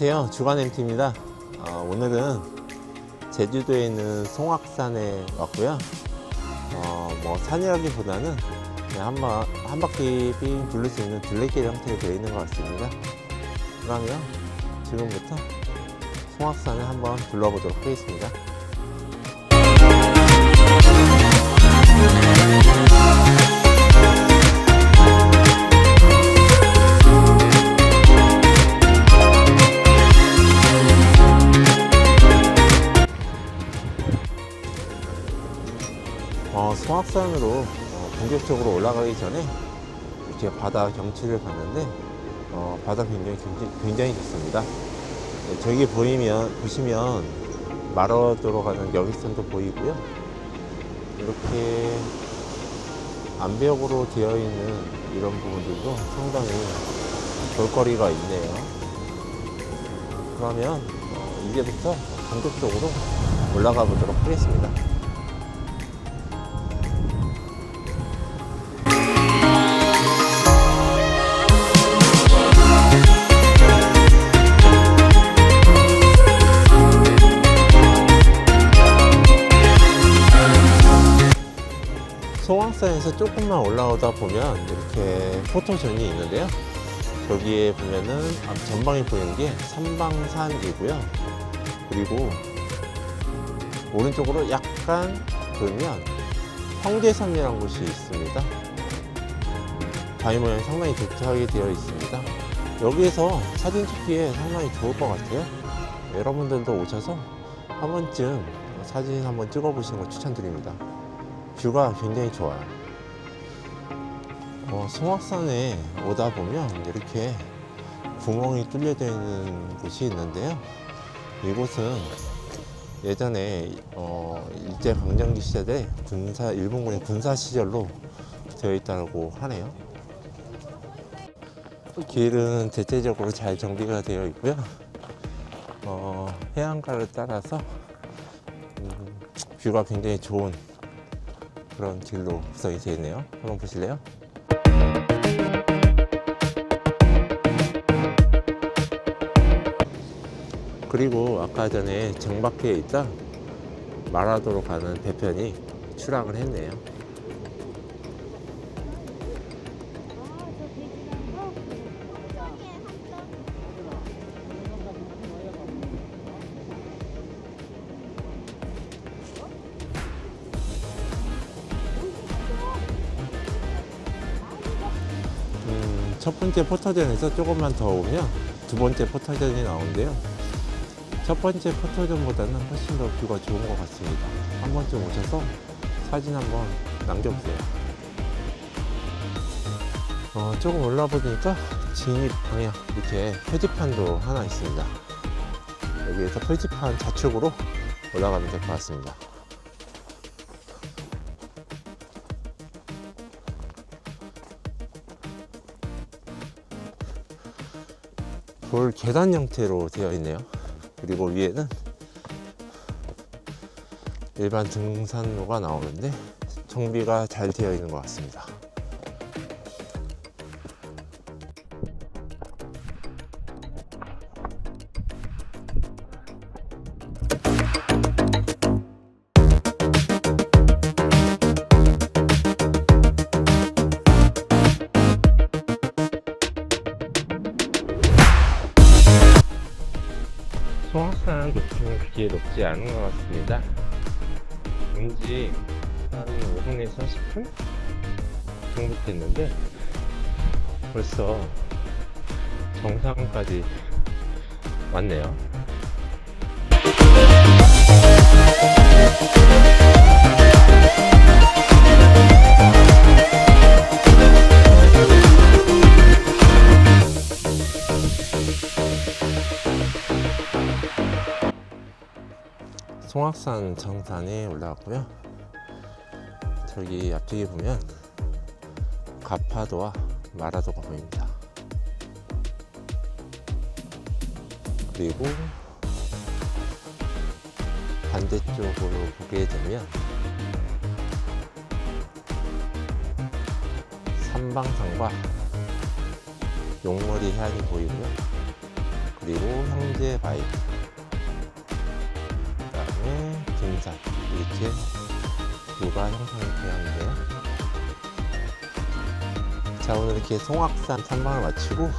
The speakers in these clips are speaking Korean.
안녕하세요, 주간 MT입니다. 오늘은 제주도에 있는 송악산에 왔고요. 산이라기보다는 그냥 한 바퀴 빙 둘릴 수 있는 둘레길 형태로 되어 있는 것 같습니다. 그러면 지금부터 송악산을 한번 둘러보도록 하겠습니다. 송악산으로 본격적으로 올라가기 전에 이렇게 바다 경치를 봤는데 바다 굉장히 좋습니다. 저기 보시면 마라도로 가는 여객선도 보이고요. 이렇게 암벽으로 되어 있는 이런 부분들도 상당히 볼거리가 있네요. 그러면 이제부터 본격적으로 올라가 보도록 하겠습니다. 송악산에서 조금만 올라오다 보면 이렇게 포토존이 있는데요. 여기에 보면은 전방에 보이는 게 삼방산이고요. 그리고 오른쪽으로 약간 돌면 황제섬이라는 곳이 있습니다. 바위 모양이 상당히 독특하게 되어 있습니다. 여기에서 사진 찍기에 상당히 좋을 것 같아요. 여러분들도 오셔서 한 번쯤 사진 한번 찍어 보시는 거 추천드립니다. 뷰가 굉장히 좋아요. 송악산에 오다 보면 이렇게 구멍이 뚫려져 있는 곳이 있는데요. 이곳은 예전에 일제강점기 시절에 일본군의 군사 시절로 되어 있다고 하네요. 길은 대체적으로 잘 정비가 되어 있고요. 해안가를 따라서 뷰가 굉장히 좋은 그런 길로 구성이 되어 있네요. 한번 보실래요? 그리고 아까 전에 정박해에 있던 마라도로 가는 배편이 출항을 했네요. 첫 번째 포터전에서 조금만 더 오면 두 번째 포터전이 나오는데요. 첫 번째 포터전보다는 훨씬 더 뷰가 좋은 것 같습니다. 한 번쯤 오셔서 사진 한번 남겨보세요. 조금 올라보니까 진입 방향 이렇게 표지판도 하나 있습니다. 여기에서 표지판 좌측으로 올라가면 될 것 같습니다. 돌 계단 형태로 되어 있네요. 그리고 위에는 일반 등산로가 나오는데 정비가 잘 되어 있는 것 같습니다. 송악산 높이는 그렇게 높지 않은 것 같습니다. 왠지 한 5분에서 10분 정도 됐는데 벌써 정상까지 왔네요. 송악산 정산에 올라왔고요. 저기 앞쪽에 보면 가파도와 마라도가 보입니다. 그리고 반대쪽으로 보게 되면 삼방산과 용머리 해안이 보이고요. 그리고 형제 바이크, 그 다음에 등산, 이렇게 뷰가 형성이 되어 있네요. 자, 오늘 이렇게 송악산 탐방을 마치고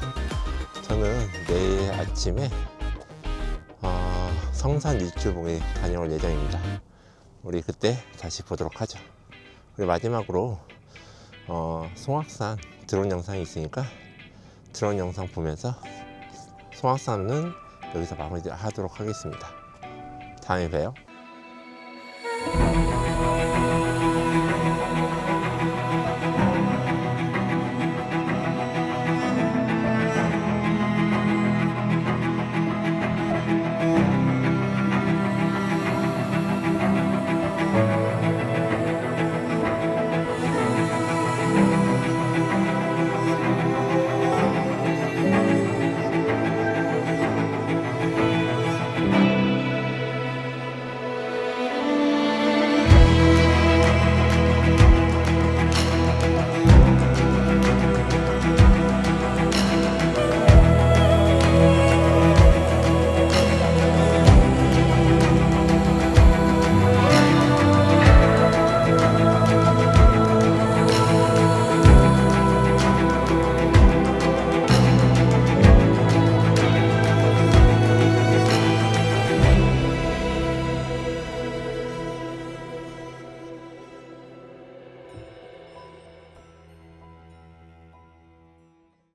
저는 내일 아침에 성산 일주봉에 다녀올 예정입니다. 우리 그때 다시 보도록 하죠. 그리고 마지막으로 송악산 드론 영상이 있으니까 드론 영상 보면서 송악산은 여기서 마무리 하도록 하겠습니다. 다음에 봬요.